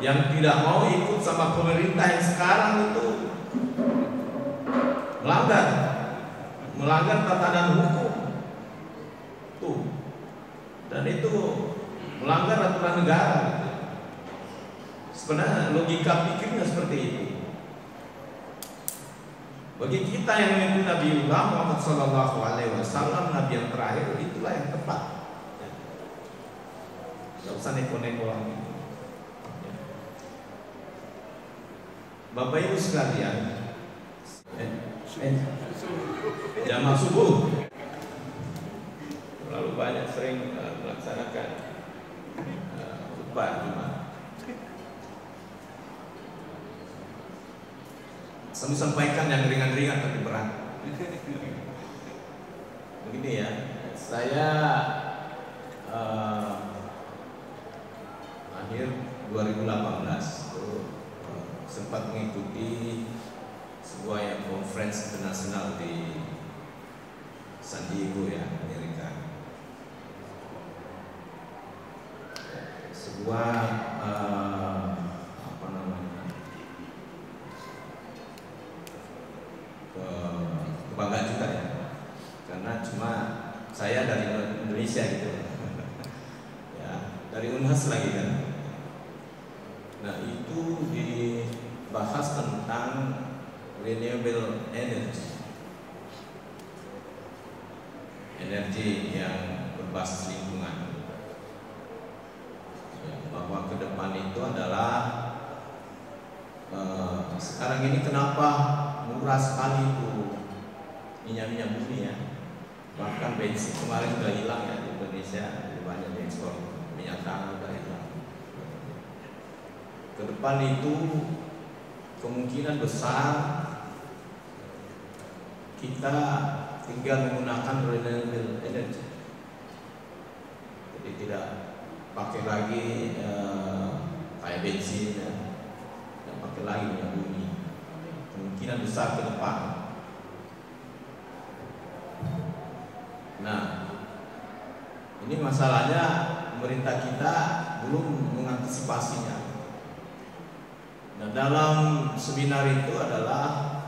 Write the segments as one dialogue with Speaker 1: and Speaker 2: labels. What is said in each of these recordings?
Speaker 1: yang tidak mau ikut sama pemerintah yang sekarang itu melanggar tatanan hukum tuh, dan itu melanggar aturan negara. Sebenarnya logika pikirnya seperti itu. Bagi kita yang mengikuti Nabi Muhammad SAW, Nabi yang terakhir, itulah yang tepat. Tidak usah neko-neko lagi. Bapak Ibu sekalian, jamaah subuh terlalu banyak sering melaksanakan khutbah Jumat. Saya sampaikan yang ringan-ringan tapi berat. Begini ya, saya akhir 2018 sempat mengikuti sebuah conference internasional di San Diego ya, Amerika. Sebuah kebanggaan juga ya, karena cuma saya dari Indonesia gitu ya, dari Unhas lagi kan. Nah itu dibahas tentang renewable energy yang berbasis lingkungan ya, bahwa ke depan itu adalah sekarang ini kenapa murah sekali itu minyak bumi ya, Bahkan bensin kemarin sudah hilang ya di Indonesia, banyak diekspor minyak tanah sudah hilang. Ke depan itu kemungkinan besar kita tinggal menggunakan renewable energy. Jadi tidak pakai lagi kayak bensin ya. Tidak pakai lagi minyak bumi. Kemungkinan besar ke depan. Nah, ini masalahnya pemerintah kita belum mengantisipasinya. Nah, dalam seminar itu adalah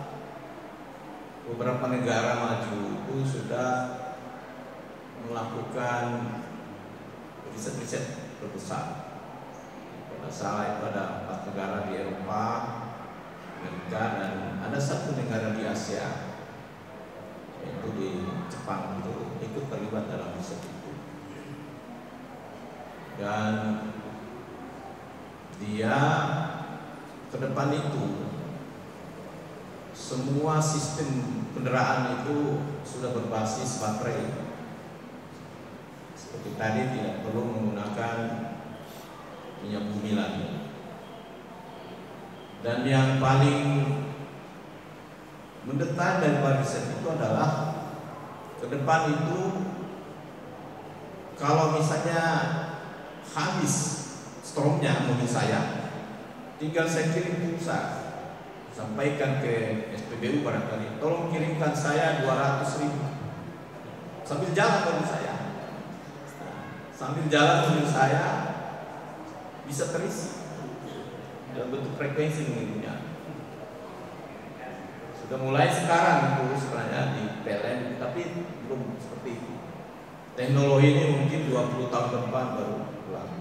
Speaker 1: beberapa negara maju itu sudah melakukan riset-riset terbesar. Pada salah itu ada 4 negara di Eropa, Amerika, dan ada 1 negara di Asia, yaitu di Jepang, itu ikut terlibat dalam riset itu. Dan dia ke depan itu semua sistem kendaraan itu sudah berbasis baterai. Seperti tadi tidak perlu menggunakan minyak bumi lagi. Dan yang paling mendetail dari riset itu adalah ke depan itu kalau misalnya habis stromnya mobil saya, tinggal saya kirim pulsa, sampaikan ke SPBU barangkali, tolong kirimkan saya 200.000 sambil jalan mobil saya. Sambil jalan mobil saya bisa terisi dalam bentuk frekuensi mengirimnya. Sudah mulai sekarang itu sebenarnya di PLN, tapi belum seperti itu. Teknologi ini mungkin 20 tahun ke depan baru pulang.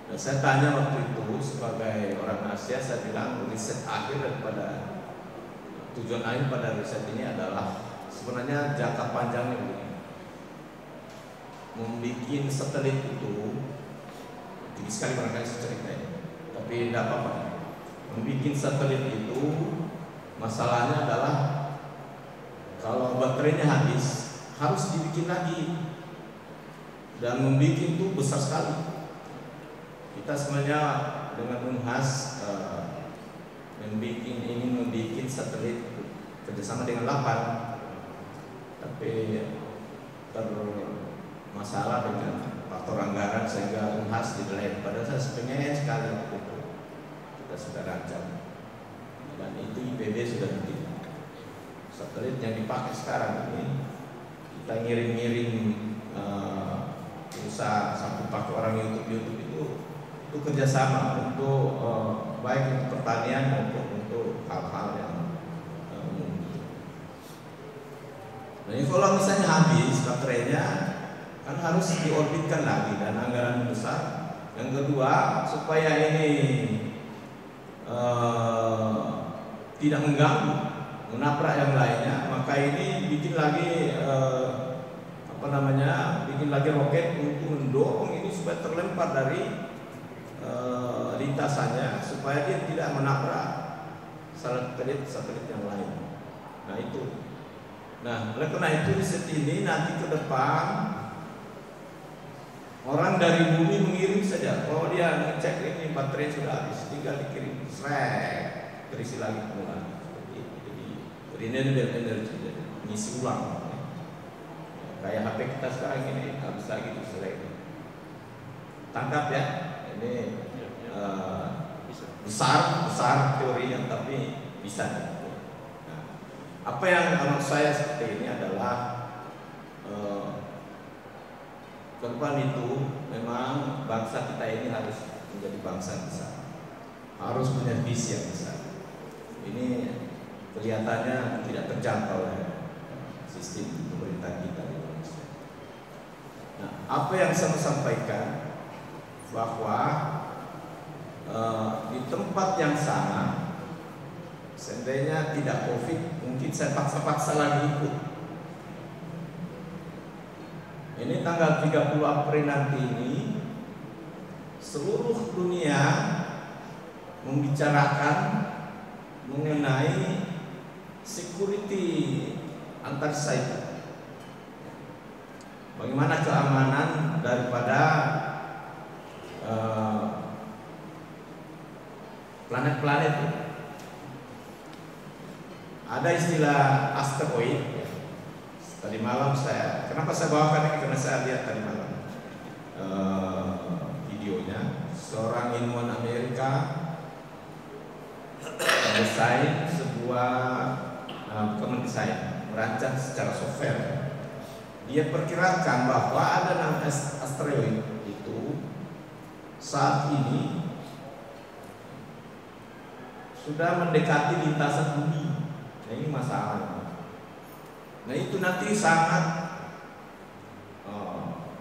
Speaker 1: Dan saya tanya waktu itu sebagai orang Asia, saya bilang riset akhir daripada tujuan akhir pada riset ini adalah sebenarnya jangka panjangnya begini. Membikin satelit itu tinggi sekali barangkali ceritanya, tapi tidak apa-apa. Membikin satelit itu masalahnya adalah kalau baterainya habis harus dibikin lagi, dan membikin itu besar sekali. Kita sebenarnya dengan Unhas ingin membikin satelit kerjasama dengan LAPAN, tapi masalah dengan faktor anggaran sehingga Unhas di-delay. Padahal saya pengen sekali waktu itu kita sudah rancang, dan itu IPB sudah bikin satelit yang dipakai sekarang ini. Kita ngirim-ngirim usaha sampai pakai orang YouTube itu kerjasama untuk baik untuk pertanian maupun untuk hal-hal yang umum. Jadi kalau misalnya habis baterainya kan harus diorbitkan lagi dan anggaran besar. Yang kedua, supaya ini tidak mengganggu, menabrak yang lainnya, maka ini bikin lagi bikin lagi roket untuk mendorong ini supaya terlempar dari lintasannya, supaya dia tidak menabrak satelit yang lain. Nah itu. Nah, oleh karena itu riset ini nanti ke depan orang dari bumi mengirim saja. Kalau dia ngecek ini baterai sudah habis, tinggal dikirim, terisi lagi kembali. Jadi renewable energy, ngisi ulang. Kayak HP kita sekarang ini habis lagi selesai. Tangkap ya, ini besar teorinya, tapi bisa. Nah, apa yang menurut saya seperti ini adalah ke depan itu memang bangsa kita ini harus menjadi bangsa besar, harus punya visi yang besar. Ini kelihatannya tidak terjangkau oleh sistem pemerintah kita di Indonesia. Nah, apa yang saya sampaikan bahwa di tempat yang sama, seandainya tidak COVID, mungkin saya paksa-paksa lagi ikut. Ini tanggal 30 April nanti ini seluruh dunia membicarakan mengenai security antar cyber. bagaimana keamanan daripada planet-planet. Ada istilah asteroid. Tadi malam kenapa saya bawakan ini, karena saya lihat tadi malam videonya seorang ilmuwan Amerika mendesain sebuah merancang secara software. Dia perkirakan bahwa ada 6 asteroid itu saat ini sudah mendekati lintasan bumi. Nah, ini masalah. Nah, itu nanti sangat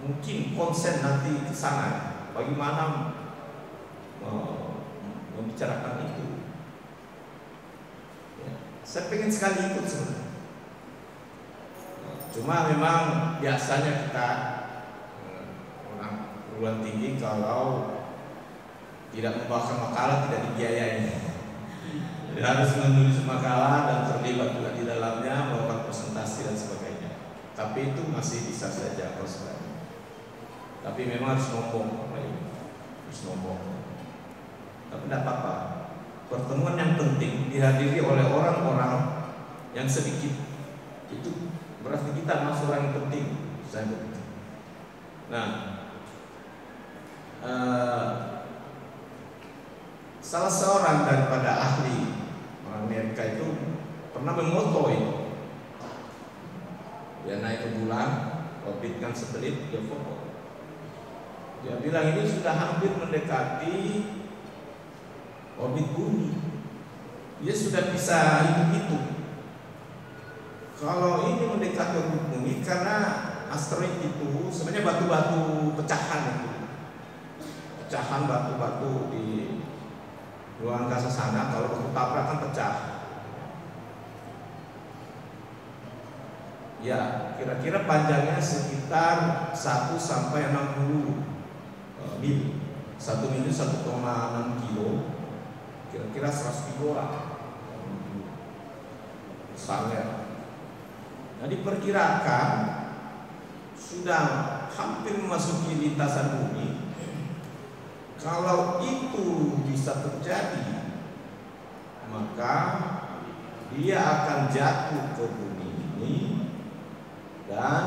Speaker 1: mungkin konsen nanti ke sana. Bagaimana membicarakan itu? Ya, saya pengen sekali ikut sebenarnya. Cuma memang biasanya kita orang perguruan tinggi kalau tidak membawakan makalah tidak dibiayai. Harus menulis makalah dan terlibat juga di dalamnya, melakukan presentasi dan sebagainya. Tapi itu masih bisa saja proses. Tapi memang harus ngomong, harus ngomong. Tapi tidak apa-apa. Pertemuan yang penting dihadiri oleh orang-orang yang sedikit. Itu berarti kita masuk orang yang penting. Nah, salah seorang daripada ahli orang Amerika itu pernah memoto ini. Dia naik ke bulan, orbitkan satelit, dia foto. Dia bilang ini sudah hampir mendekati orbit bumi. Dia sudah bisa hitung-hitung. Kalau ini mendekati orbit bumi, karena asteroid itu sebenarnya batu-batu pecahan itu. Pecahan batu-batu di luar angkasa sana, kalau batu tabrakan pecah. Ya, kira-kira panjangnya sekitar 1 sampai 60 mil. 1 mil 1,6 kilo. Kira-kira 100 kilo lah. Besarnya. Nah, diperkirakan sudah hampir memasuki lintasan bumi. Kalau itu bisa terjadi, maka dia akan jatuh ke bumi ini dan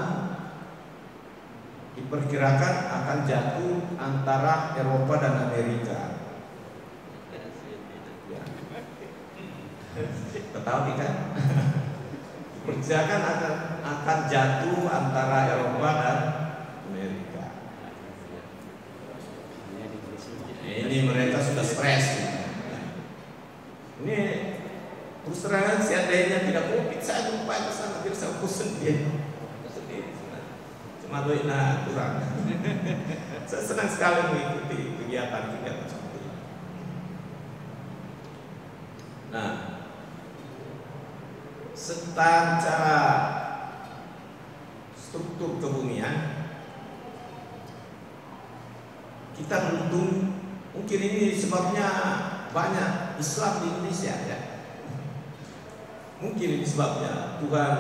Speaker 1: diperkirakan akan jatuh antara Eropa dan Amerika. Ya. Ketahui kan? Diperkirakan akan jatuh antara Eropa dan Amerika. Ini mereka sudah stres. Ini terus terang seandainya tidak COVID, saya lupa ke sana biar saya ukur sendiri. Cuma doina kurang. Saya senang sekali mengikuti kegiatan-kegiatan seperti ini. Nah, secara struktur kebumian kita beruntung. Mungkin ini sebabnya banyak Islam di Indonesia ya. Mungkin ini sebabnya Tuhan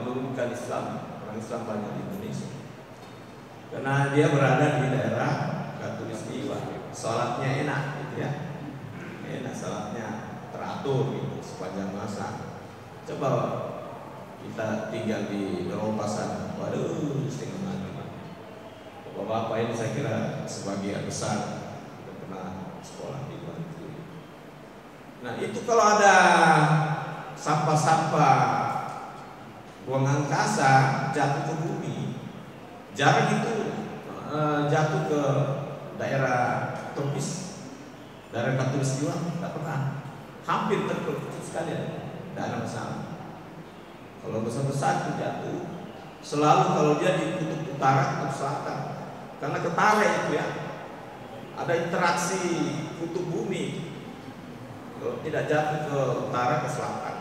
Speaker 1: menurunkan Islam, orang Islam banyak di Indonesia. Karena dia berada di daerah Khatulistiwa, salatnya enak gitu ya. Enak salatnya teratur gitu sepanjang masa. Coba kita tinggal di Eropa sana, waduh setengah mati. Bapak-bapak ini saya kira sebagian besar sekolah di luar negeri. Nah, itu kalau ada sampah-sampah buang angkasa jatuh ke bumi, jarang itu jatuh ke daerah tropis, daerah khatulistiwa, tidak pernah. Hampir terputus sekali, tidak ada masalah. Kalau besar-besar itu jatuh, selalu kalau dia di kutub utara, kutub selatan, karena ketara itu ya. Ada interaksi kutub bumi. Kalau tidak jatuh ke utara ke selatan,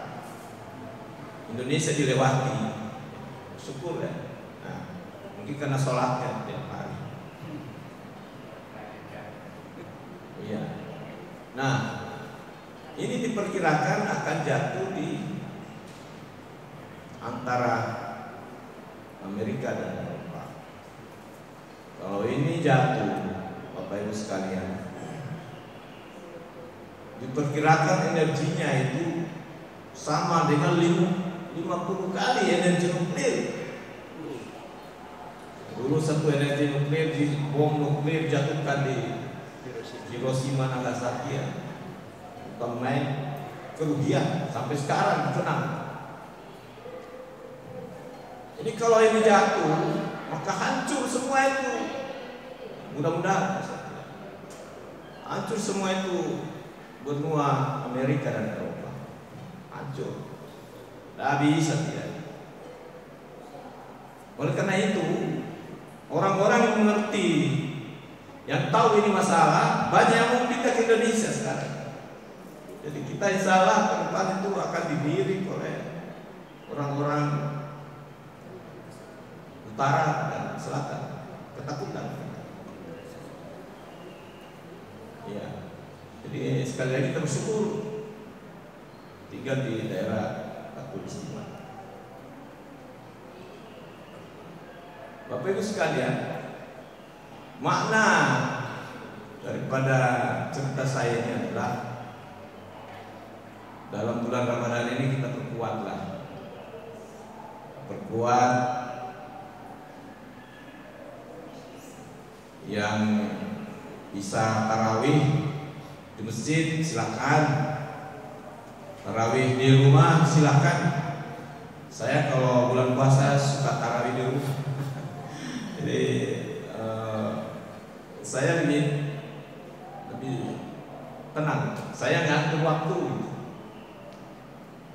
Speaker 1: Indonesia dilewati. Syukur ya. Nah, mungkin karena sholatnya tiap hari. Iya. Nah, ini diperkirakan akan jatuh di antara Amerika dan Eropa. Kalau ini jatuh, Bapak Ibu sekalian, diperkirakan energinya itu sama dengan 50 kali energi nuklir. Dulu satu energi nuklir di bom nuklir jatuhkan di Hiroshima Nagasaki, bukan main kerugian sampai sekarang tenang. Ini kalau ini jatuh, maka hancur semua itu. Mudah-mudahan hancur semua itu, benua Amerika dan Eropa hancur. Tidak bisa tidak. Oleh karena itu, orang-orang yang mengerti, yang tahu ini masalah, banyak yang mau pindah ke Indonesia sekarang. Jadi kita insya Allah ke depan itu akan dilirik oleh orang-orang utara dan selatan, ketakutan. Ya, jadi sekali lagi kita bersyukur tinggal di daerah Katulistiwa. Bapak Ibu sekalian, makna daripada cerita saya ini adalah dalam bulan Ramadan ini kita perkuat yang bisa tarawih di masjid silakan, tarawih di rumah silakan. Saya kalau bulan puasa suka tarawih di rumah. Jadi saya lebih tenang. Saya nggak atur waktu.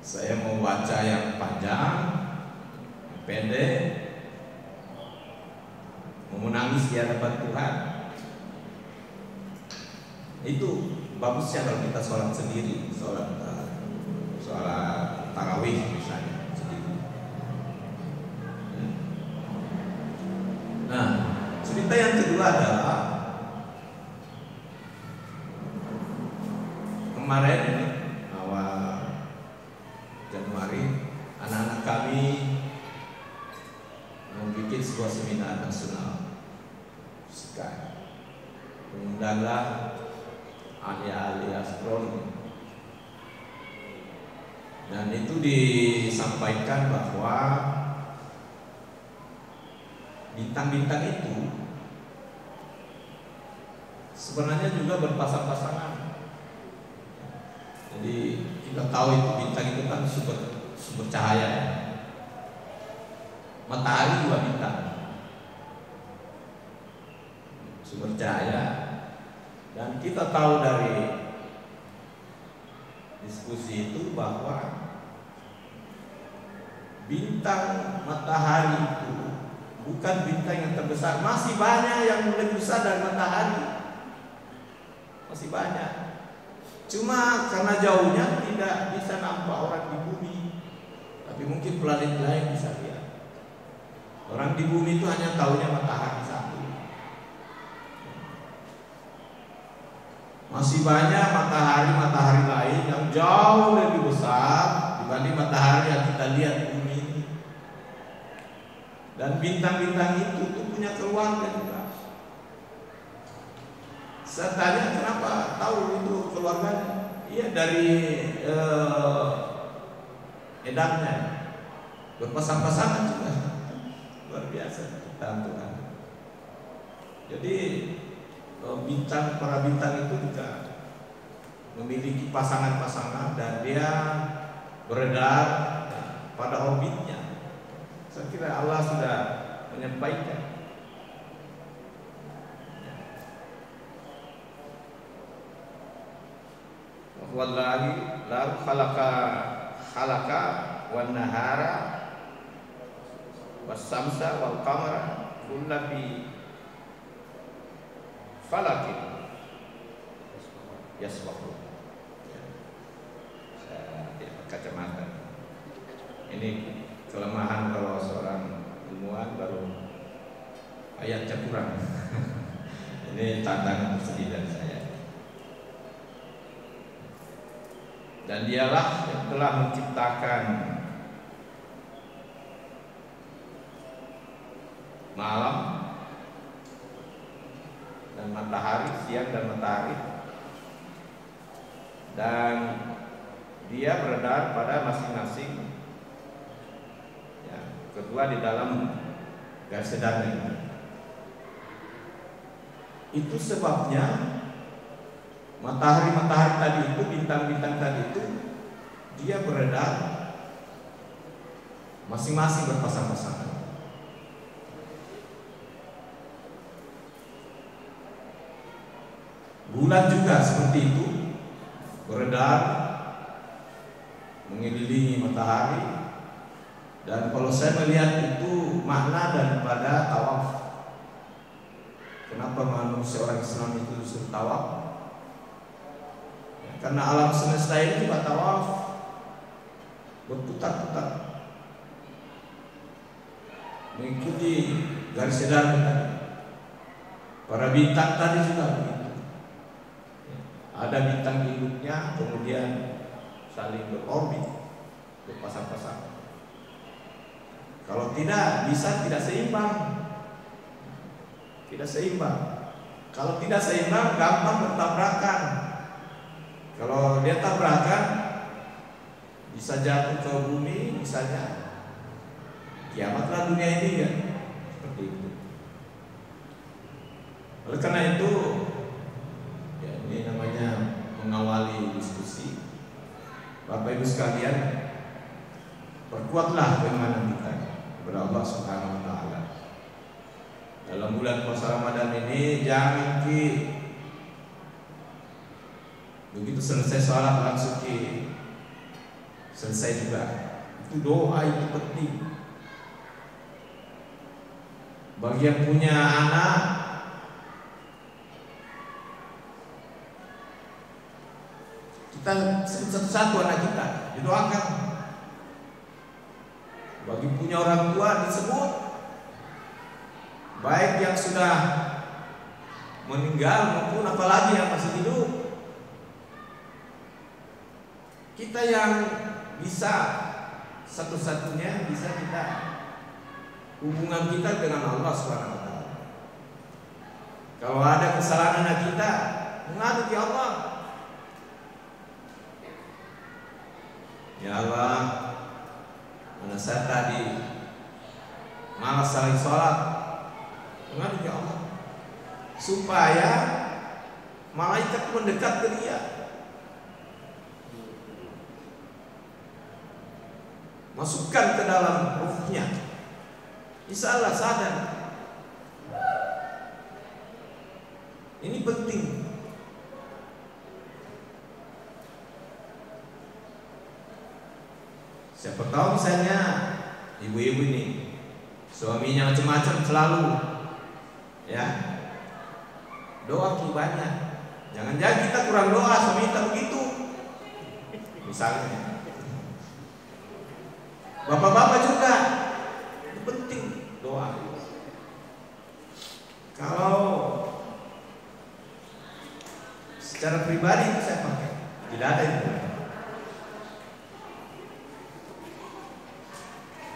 Speaker 1: Saya mau baca yang panjang, pendek, mau menangis di hadapan Tuhan. Itu bagusnya kalau kita sholat sendiri, sholat tarawih misalnya sendiri. Nah, cerita yang kedua adalah kemarin awal Januari anak-anak kami membuat sebuah seminar nasional fisika, mengundanglah ahli-ahli astronomi, dan itu disampaikan bahwa bintang-bintang itu sebenarnya juga berpasang-pasangan. Jadi kita tahu itu bintang itu kan sumber cahaya. Matahari juga bintang, sumber cahaya. Dan kita tahu dari diskusi itu bahwa bintang matahari itu bukan bintang yang terbesar, masih banyak yang lebih besar dari matahari, masih banyak. Cuma karena jauhnya tidak bisa nampak orang di bumi, tapi mungkin planet lain bisa lihat. Orang di bumi itu hanya tahunya matahari satu. Masih banyak matahari lain yang jauh lebih besar dibanding matahari yang kita lihat di bumi ini. Dan bintang-bintang itu punya keluarga juga. Saya tanya kenapa tahu itu keluarganya? Iya, dari edarnya berpasang-pasangan juga. Luar biasa Tuhan. Jadi para bintang itu juga memiliki pasangan-pasangan dan dia beredar pada orbitnya. Saya kira Allah sudah menyampaikan. Wallahi la khalaqa wan nahara was samsa wal qamara kullu fi falakin yasbahu. Saya tidak kacamata. Ini kelemahan kalau seorang ilmuwan baru ayatnya kurang. Ini tantangan tersendiri dari saya. Dan dialah yang telah menciptakan malam dan matahari, siang dan matahari, dan dia beredar pada masing-masing. Ya, kedua di dalam garis sedarnya. Itu sebabnya matahari tadi itu, bintang-bintang tadi itu, dia beredar masing-masing berpasang-pasangan. Bulan juga seperti itu, beredar mengelilingi matahari. Dan kalau saya melihat itu makna daripada tawaf. Kenapa manusia orang Islam itu disuruh tawaf? Ya, karena alam semesta ini juga tawaf, berputar-putar mengikuti garis sedar tadi. Para bintang tadi juga begitu. Ada bintang induknya, kemudian saling berorbit, berpasang-pasang. Kalau tidak, bisa tidak seimbang. Tidak seimbang. Kalau tidak seimbang, gampang bertabrakan. Kalau dia tabrakan, bisa jatuh ke bumi, misalnya kiamatlah dunia ini kan. Seperti itu. Oleh karena itu, ya ini namanya mengawali diskusi. Bapak Ibu sekalian, perkuatlah keimanan kita kepada Allah Subhanahu wa taala. Dalam bulan puasa Ramadan ini jangan begitu selesai sholat langsung selesai juga. Itu doa itu penting. Bagi yang punya anak, kita satu-satu anak kita didoakan. Bagi punya orang tua disebut, baik yang sudah meninggal maupun apalagi yang masih hidup. Kita yang bisa satu-satunya bisa kita hubungan kita dengan Allah Subhanahu wa taala. Kalau ada kesalahan anak kita, mengadu ke Allah. Ya Allah, mana saya tadi malas saling sholat, mengadu ke Allah, supaya malaikat mendekat ke dia. Masukkan ke dalam ruhnya. Insya Allah sadar. Ini penting. Siapa tahu misalnya ibu-ibu ini suaminya macam-macam selalu, ya doa banyak. Jangan-jangan kita kurang doa, suami kita begitu. Misalnya, bapak-bapak juga itu penting doa. Kalau secara pribadi itu saya pakai, tidak ada itu.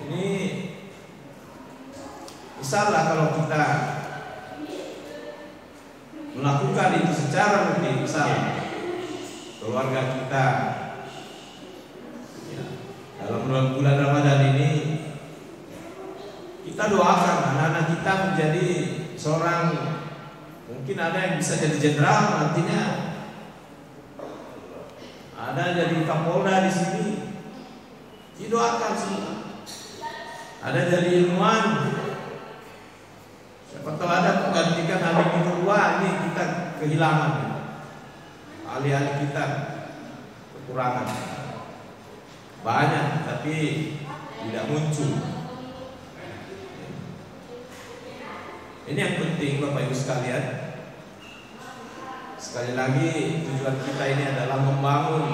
Speaker 1: Ini misalnya kalau kita melakukan itu secara rutin, misalnya keluarga kita ya, dalam bulan Ramadan ini kita doakan anak-anak kita menjadi seorang, mungkin ada yang bisa jadi jenderal nantinya, ada jadi Kapolda di sini, didoakan semua. Ada jadi ilmuwan, siapa tahu ada menggantikan Habibie kedua, ini kita kehilangan ahli-ahli kita kekurangan banyak, tapi tidak muncul. Ini yang penting Bapak Ibu sekalian. Sekali lagi tujuan kita ini adalah membangun,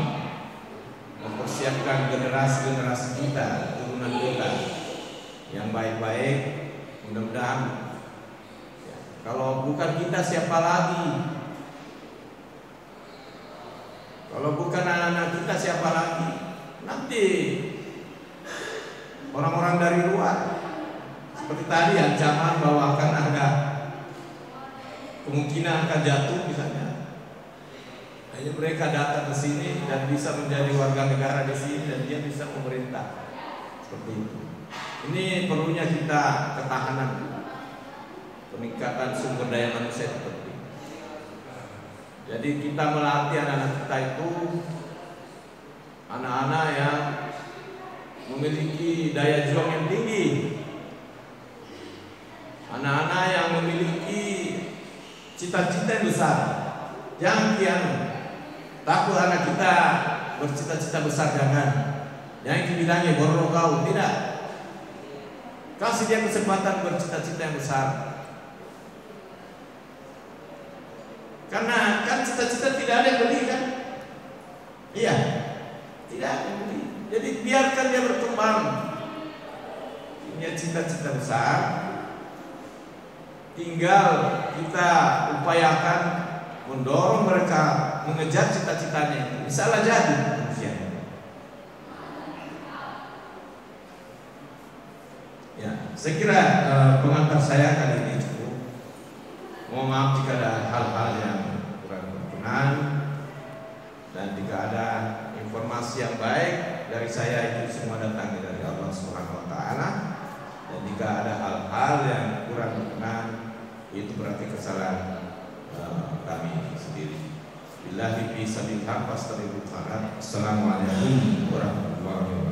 Speaker 1: mempersiapkan generasi-generasi kita, turunan kita yang baik-baik. Mudah-mudahan ya, kalau bukan kita siapa lagi? Kalau bukan anak-anak kita siapa lagi? Nanti orang-orang dari luar, seperti tadi ancaman bahwa akan ada kemungkinan akan jatuh misalnya. Hanya mereka datang ke sini dan bisa menjadi warga negara di sini dan dia bisa memerintah. Seperti itu. Ini perlunya kita ketahanan, peningkatan sumber daya manusia seperti itu. Jadi kita melatih anak-anak kita itu anak-anak yang memiliki daya juang yang tinggi, anak-anak yang memiliki cita-cita yang besar. Jangan takut anak kita bercita-cita besar, jangan. Jangan dibilangnya borong kau, tidak. Kasih dia kesempatan bercita-cita yang besar. Karena kan cita-cita tidak ada yang beli kan? Iya, tidak ada yang beli. Jadi biarkan dia berkembang. Punya cita-cita besar. Tinggal kita upayakan mendorong mereka mengejar cita-citanya. Misalnya jadi manusia. Ya, saya kira pengantar saya kali ini cukup. Mohon maaf jika ada hal-hal yang kurang berkenan, dan jika ada informasi yang baik dari saya itu semua datang dari Allah Subhanahu Wa Taala. Dan jika ada hal-hal yang kurang berkenan, itu berarti kesalahan kami sendiri. Billahi fi sabilillah, Assalamualaikum warahmatullahi wabarakatuh.